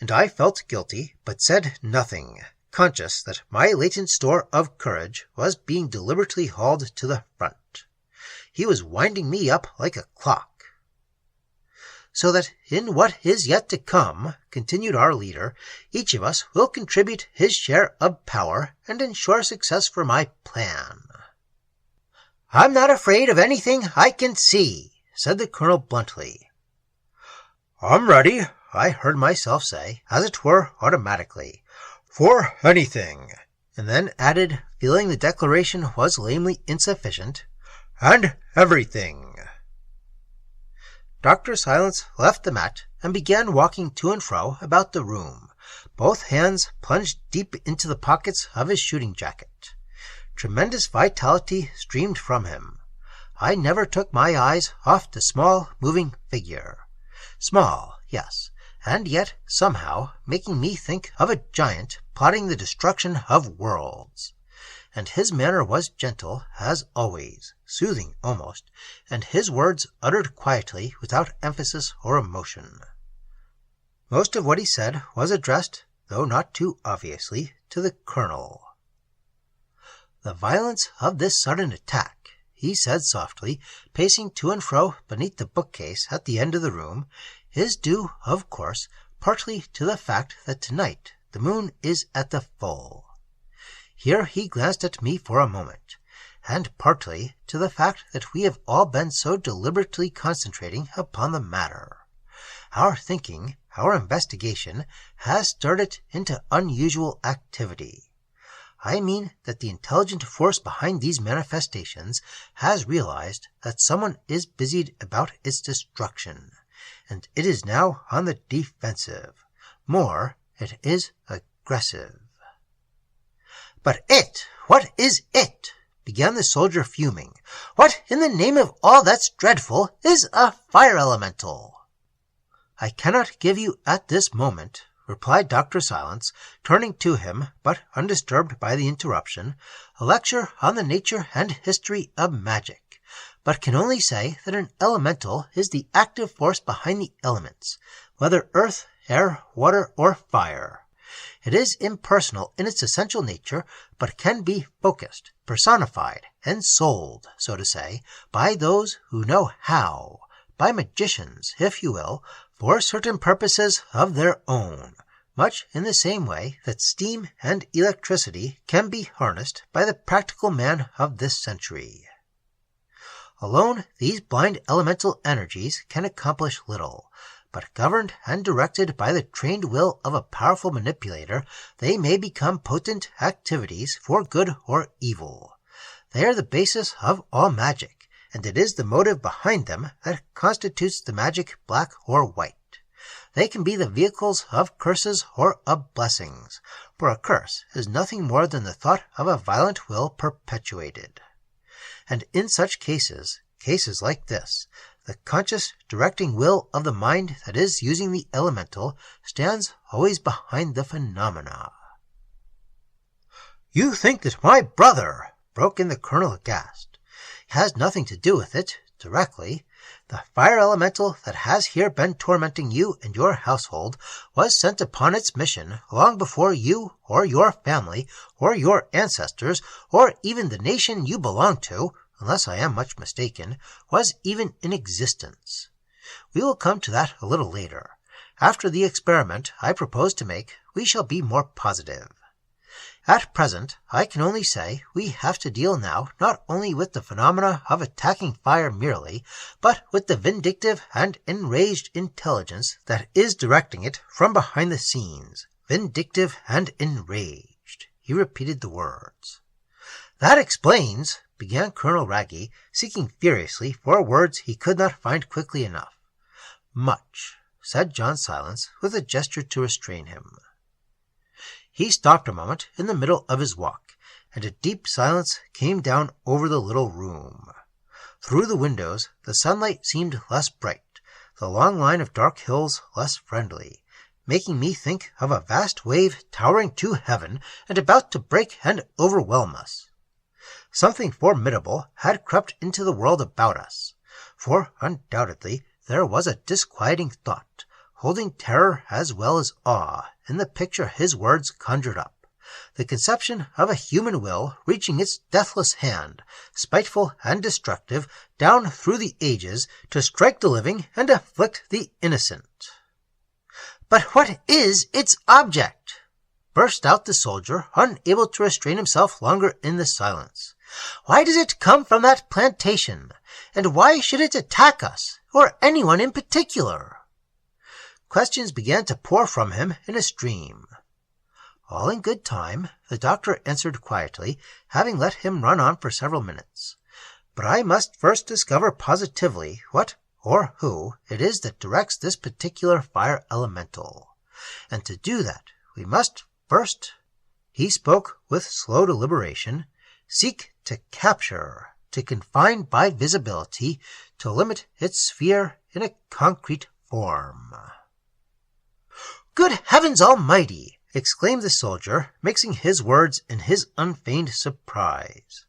and I felt guilty, but said nothing, conscious that my latent store of courage was being deliberately hauled to the front. He was winding me up like a clock. "So that in what is yet to come," continued our leader, "each of us will contribute his share of power, and ensure success for my plan." "I'm not afraid of anything I can see," said the colonel bluntly. "I'm ready," I heard myself say, as it were automatically, "for anything," and then added, feeling the declaration was lamely insufficient, "and everything." Dr. Silence left the mat and began walking to and fro about the room, both hands plunged deep into the pockets of his shooting jacket. Tremendous vitality streamed from him. I never took my eyes off the small, moving figure. Small, yes, and yet somehow making me think of a giant plotting the destruction of worlds. And his manner was gentle, as always, soothing almost, and his words uttered quietly without emphasis or emotion. Most of what he said was addressed, though not too obviously, to the Colonel. "The violence of this sudden attack," he said softly, pacing to and fro beneath the bookcase at the end of the room, "is due, of course, partly to the fact that tonight the moon is at the full." Here he glanced at me for a moment, "and partly to the fact that we have all been so deliberately concentrating upon the matter. Our thinking, our investigation, has stirred it into unusual activity. I mean that the intelligent force behind these manifestations has realized that someone is busied about its destruction, and it is now on the defensive. More, it is aggressive." "But what is it?" began the soldier, fuming. "What in the name of all that's dreadful is a fire elemental?" "I cannot give you at this moment," replied Dr. Silence, turning to him, but undisturbed by the interruption, "a lecture on the nature and history of magic, but can only say that an elemental is the active force behind the elements, whether earth, air, water, or fire. It is impersonal in its essential nature, but can be focused, personified, and sold, so to say, by those who know how, by magicians, if you will, for certain purposes of their own, much in the same way that steam and electricity can be harnessed by the practical man of this century. Alone, these blind elemental energies can accomplish little, but governed and directed by the trained will of a powerful manipulator, they may become potent activities for good or evil. They are the basis of all magic, and it is the motive behind them that constitutes the magic black or white. They can be the vehicles of curses or of blessings, for a curse is nothing more than the thought of a violent will perpetuated. And in such cases like this, the conscious directing will of the mind that is using the elemental stands always behind the phenomena. "You think that my brother," broke in the Colonel aghast, "has nothing to do with it, directly. The fire elemental that has here been tormenting you and your household was sent upon its mission long before you or your family or your ancestors or even the nation you belong to, unless I am much mistaken, was even in existence. We will come to that a little later. After the experiment I propose to make, we shall be more positive. At present, I can only say we have to deal now not only with the phenomena of attacking fire merely, but with the vindictive and enraged intelligence that is directing it from behind the scenes. Vindictive and enraged." He repeated the words. "That explains," began Colonel Wragge, seeking furiously for words he could not find quickly enough. "Much," said John Silence, with a gesture to restrain him. He stopped a moment in the middle of his walk, and a deep silence came down over the little room. Through the windows the sunlight seemed less bright, the long line of dark hills less friendly, making me think of a vast wave towering to heaven and about to break and overwhelm us. Something formidable had crept into the world about us, for undoubtedly there was a disquieting thought, holding terror as well as awe, in the picture his words conjured up, the conception of a human will reaching its deathless hand, spiteful and destructive, down through the ages to strike the living and afflict the innocent. "But what is its object?" burst out the soldier, unable to restrain himself longer in the silence. "Why does it come from that plantation? And why should it attack us, or anyone in particular?" Questions began to pour from him in a stream. All in good time, the doctor answered quietly, having let him run on for several minutes. But I must first discover positively what or who it is that directs this particular fire elemental. And to do that, we must first, he spoke with slow deliberation, seek to capture, to confine by visibility, to limit its sphere in a concrete form. Good heavens almighty! Exclaimed the soldier, mixing his words in his unfeigned surprise.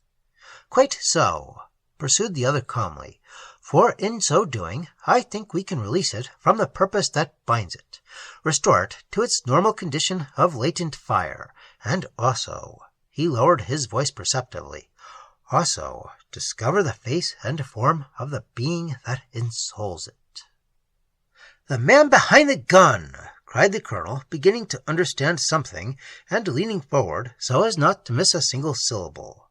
Quite so, pursued the other calmly, for in so doing, I think we can release it from the purpose that binds it, restore it to its normal condition of latent fire, and also, he lowered his voice perceptibly, also discover the face and form of the being that ensouls it. The man behind the gun! Cried the colonel, beginning to understand something, and leaning forward so as not to miss a single syllable.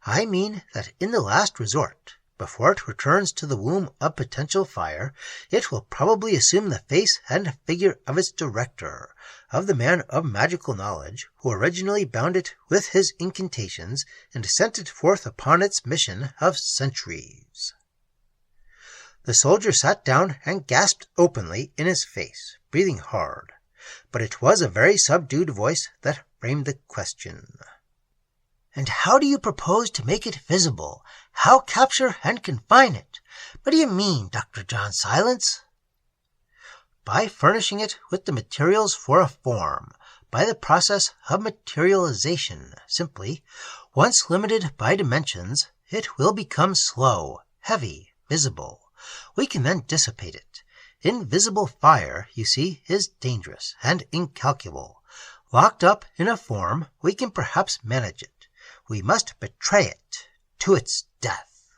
I mean that in the last resort, before it returns to the womb of potential fire, it will probably assume the face and figure of its director, of the man of magical knowledge who originally bound it with his incantations and sent it forth upon its mission of centuries. The soldier sat down and gasped openly in his face, breathing hard, but it was a very subdued voice that framed the question. And how do you propose to make it visible? How capture and confine it? What do you mean, Dr. John Silence? By furnishing it with the materials for a form, by the process of materialization, simply. Once limited by dimensions, it will become slow, heavy, visible. We can then dissipate it. Invisible fire, you see, is dangerous and incalculable. Locked up in a form, we can perhaps manage it. We must betray it to its death.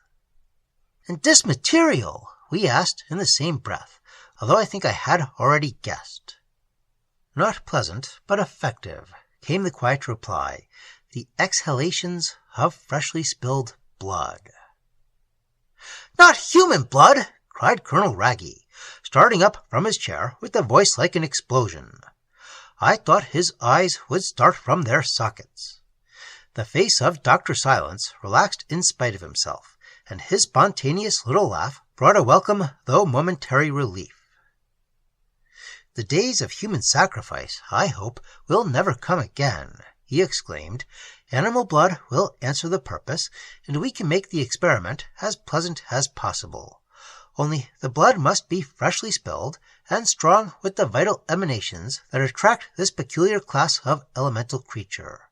And this material, we asked in the same breath, although I think I had already guessed. Not pleasant, but effective, came the quiet reply, the exhalations of freshly spilled blood. Not human blood! Cried Colonel Wragge, starting up from his chair with a voice like an explosion. I thought his eyes would start from their sockets. The face of Dr. Silence relaxed in spite of himself, and his spontaneous little laugh brought a welcome though momentary relief. The days of human sacrifice, I hope, will never come again, he exclaimed. Animal blood will answer the purpose, and we can make the experiment as pleasant as possible. Only the blood must be freshly spilled, and strong with the vital emanations that attract this peculiar class of elemental creature.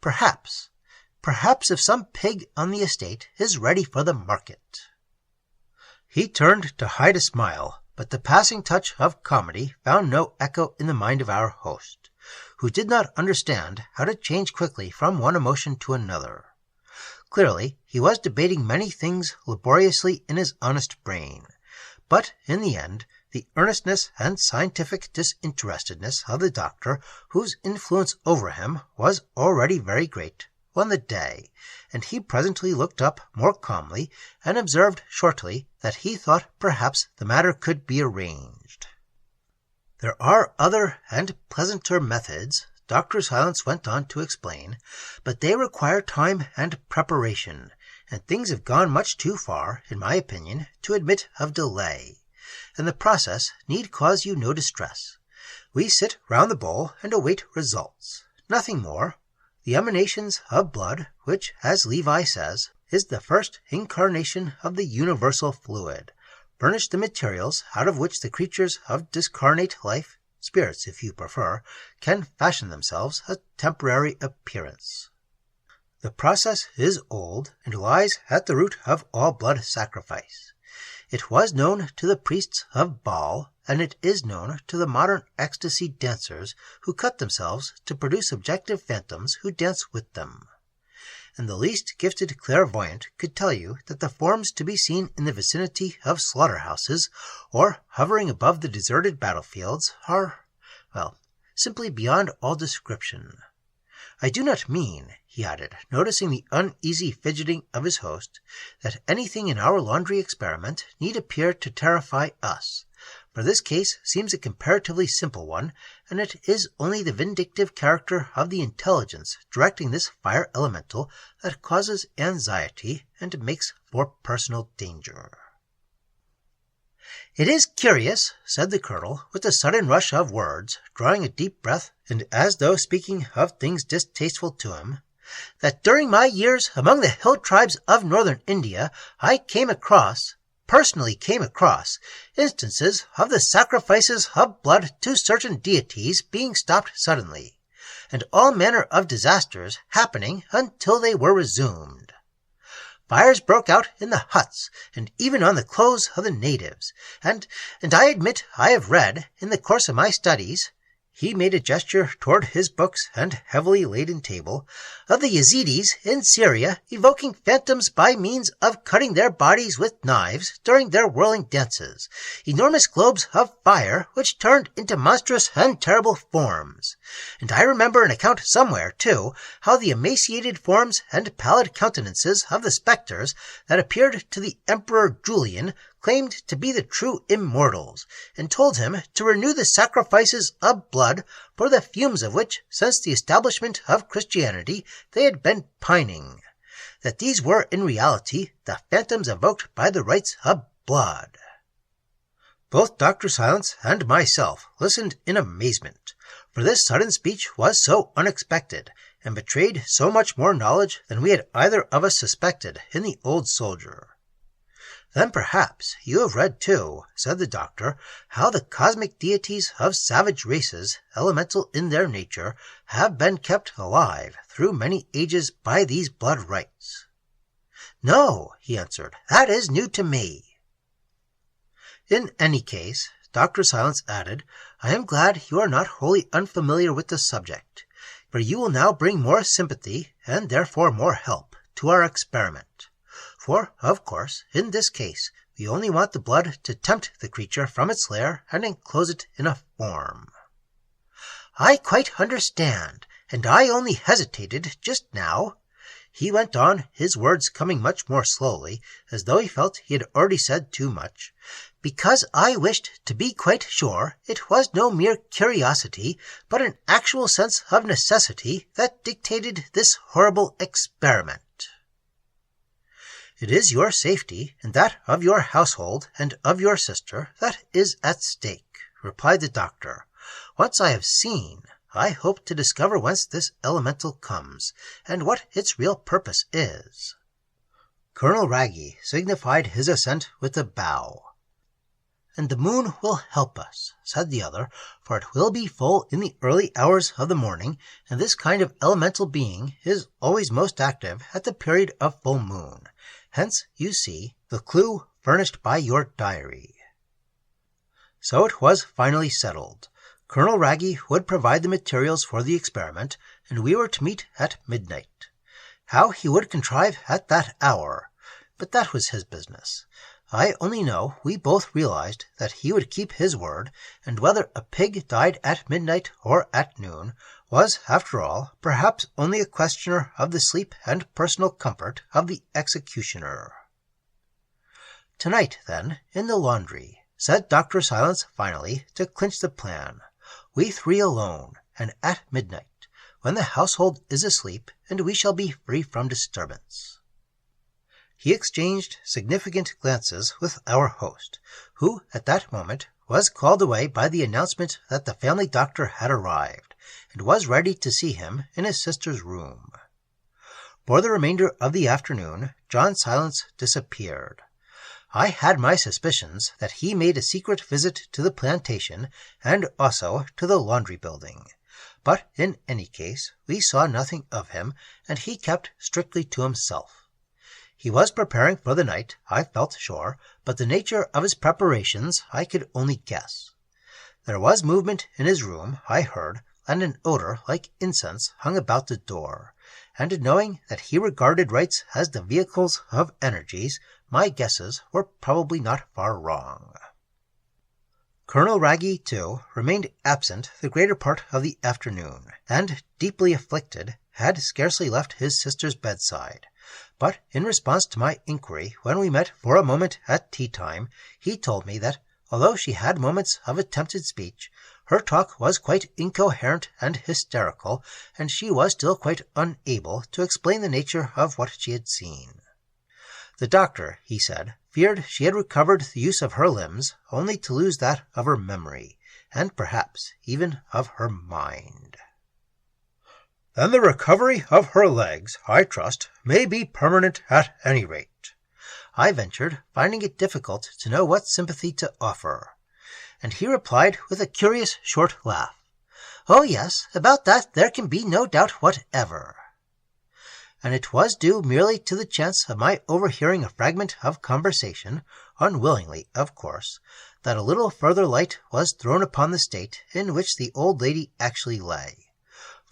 Perhaps if some pig on the estate is ready for the market. He turned to hide a smile, but the passing touch of comedy found no echo in the mind of our host, who did not understand how to change quickly from one emotion to another. Clearly, he was debating many things laboriously in his honest brain, but in the end, the earnestness and scientific disinterestedness of the doctor, whose influence over him was already very great, won the day, and he presently looked up more calmly and observed shortly that he thought perhaps the matter could be arranged. There are other and pleasanter methods, Dr. Silence went on to explain, but they require time and preparation, and things have gone much too far, in my opinion, to admit of delay, and the process need cause you no distress. We sit round the bowl and await results. Nothing more. The emanations of blood, which, as Levi says, is the first incarnation of the universal fluid, furnish the materials out of which the creatures of discarnate life, spirits if you prefer, can fashion themselves a temporary appearance. The process is old and lies at the root of all blood sacrifice. It was known to the priests of Baal, and it is known to the modern ecstasy dancers who cut themselves to produce objective phantoms who dance with them. And the least gifted clairvoyant could tell you that the forms to be seen in the vicinity of slaughterhouses or hovering above the deserted battlefields are, well, simply beyond all description. I do not mean, he added, noticing the uneasy fidgeting of his host, that anything in our laundry experiment need appear to terrify us, for this case seems a comparatively simple one, and it is only the vindictive character of the intelligence directing this fire elemental that causes anxiety and makes for personal danger. It is curious, said the colonel, with a sudden rush of words, drawing a deep breath, and as though speaking of things distasteful to him, that during my years among the hill tribes of northern India, I personally came across, instances of the sacrifices of blood to certain deities being stopped suddenly, and all manner of disasters happening until they were resumed. Fires broke out in the huts, and even on the clothes of the natives, and I admit I have read, in the course of my studies, he made a gesture toward his books and heavily laden table, of the Yazidis in Syria evoking phantoms by means of cutting their bodies with knives during their whirling dances, enormous globes of fire which turned into monstrous and terrible forms. And I remember an account somewhere, too, how the emaciated forms and pallid countenances of the spectres that appeared to the Emperor Julian claimed to be the true immortals, and told him to renew the sacrifices of blood, for the fumes of which, since the establishment of Christianity, they had been pining. That these were in reality the phantoms evoked by the rites of blood. Both Dr. Silence and myself listened in amazement, for this sudden speech was so unexpected, and betrayed so much more knowledge than we had either of us suspected in the old soldier. Then perhaps you have read, too, said the doctor, how the cosmic deities of savage races, elemental in their nature, have been kept alive through many ages by these blood rites. No, he answered, that is new to me. In any case, Dr. Silence added, I am glad you are not wholly unfamiliar with the subject, for you will now bring more sympathy, and therefore more help, to our experiment. For, of course, in this case, we only want the blood to tempt the creature from its lair and enclose it in a form. I quite understand, and I only hesitated just now, he went on, his words coming much more slowly, as though he felt he had already said too much, because I wished to be quite sure it was no mere curiosity, but an actual sense of necessity that dictated this horrible experiment. It is your safety, and that of your household and of your sister, that is at stake, replied the doctor. Once I have seen, I hope to discover whence this elemental comes, and what its real purpose is. Colonel Wragge signified his assent with a bow. And the moon will help us, said the other, for it will be full in the early hours of the morning, and this kind of elemental being is always most active at the period of full moon. Hence, you see, the clue furnished by your diary. So it was finally settled. Colonel Wragge would provide the materials for the experiment, and we were to meet at midnight. How he would contrive at that hour, but that was his business. I only know we both realized that he would keep his word, and whether a pig died at midnight or at noon was, after all, perhaps only a questioner of the sleep and personal comfort of the executioner. Tonight, then, in the laundry, said Dr. Silence finally, to clinch the plan, we three alone, and at midnight, when the household is asleep, and we shall be free from disturbance. He exchanged significant glances with our host, who, at that moment, was called away by the announcement that the family doctor had arrived, and was ready to see him in his sister's room. For the remainder of the afternoon, John Silence disappeared. I had my suspicions that he made a secret visit to the plantation, and also to the laundry building. But in any case, we saw nothing of him, and he kept strictly to himself. He was preparing for the night, I felt sure, but the nature of his preparations I could only guess. There was movement in his room, I heard, and an odor like incense hung about the door, and knowing that he regarded rites as the vehicles of energies, my guesses were probably not far wrong. Colonel Wragge, too, remained absent the greater part of the afternoon, and, deeply afflicted, had scarcely left his sister's bedside, but in response to my inquiry when we met for a moment at tea-time, he told me that, although she had moments of attempted speech, her talk was quite incoherent and hysterical, and she was still quite unable to explain the nature of what she had seen. The doctor, he said, feared she had recovered the use of her limbs, only to lose that of her memory, and perhaps even of her mind. Then the recovery of her legs, I trust, may be permanent at any rate, I ventured, finding it difficult to know what sympathy to offer. And he replied with a curious short laugh. Oh yes, about that there can be no doubt whatever. And it was due merely to the chance of my overhearing a fragment of conversation, unwillingly, of course, that a little further light was thrown upon the state in which the old lady actually lay.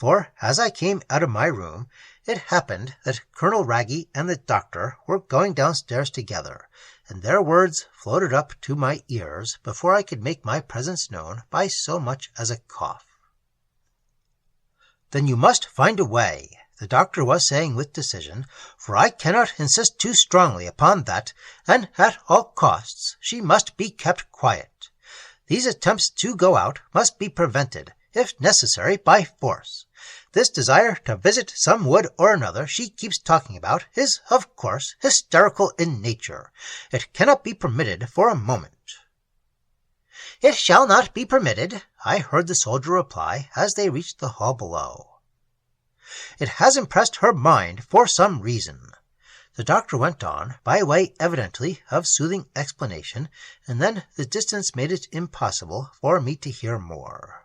For, as I came out of my room, it happened that Colonel Wragge and the doctor were going downstairs together, and their words floated up to my ears before I could make my presence known by so much as a cough. Then you must find a way, the doctor was saying with decision, for I cannot insist too strongly upon that, and at all costs she must be kept quiet. These attempts to go out must be prevented, if necessary, by force. This desire to visit some wood or another she keeps talking about is, of course, hysterical in nature. It cannot be permitted for a moment. It shall not be permitted, I heard the soldier reply as they reached the hall below. It has impressed her mind for some reason, the doctor went on, by way evidently of soothing explanation, and then the distance made it impossible for me to hear more.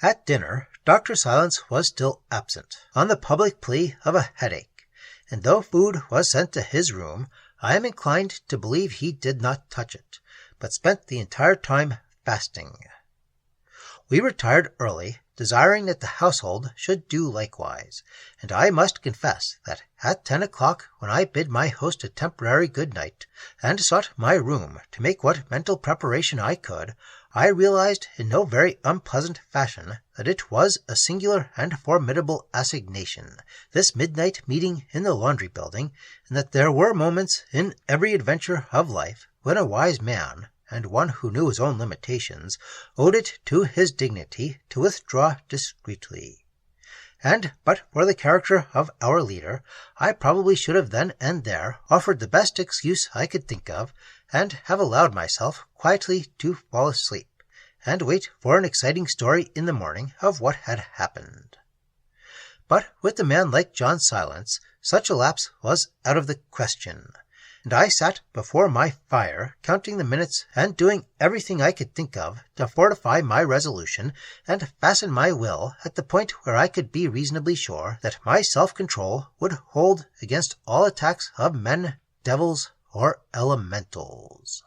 At dinner, Dr. Silence was still absent, on the public plea of a headache, and though food was sent to his room, I am inclined to believe he did not touch it, but spent the entire time fasting. We retired early, desiring that the household should do likewise, and I must confess that at 10 o'clock, when I bid my host a temporary good night, and sought my room to make what mental preparation I could, I realized in no very unpleasant fashion that it was a singular and formidable assignation, this midnight meeting in the laundry building, and that there were moments in every adventure of life when a wise man, and one who knew his own limitations, owed it to his dignity to withdraw discreetly. And but for the character of our leader, I probably should have then and there offered the best excuse I could think of, and have allowed myself quietly to fall asleep, and wait for an exciting story in the morning of what had happened. But with a man like John Silence, such a lapse was out of the question, and I sat before my fire, counting the minutes and doing everything I could think of to fortify my resolution and fasten my will at the point where I could be reasonably sure that my self-control would hold against all attacks of men, devils, or elementals.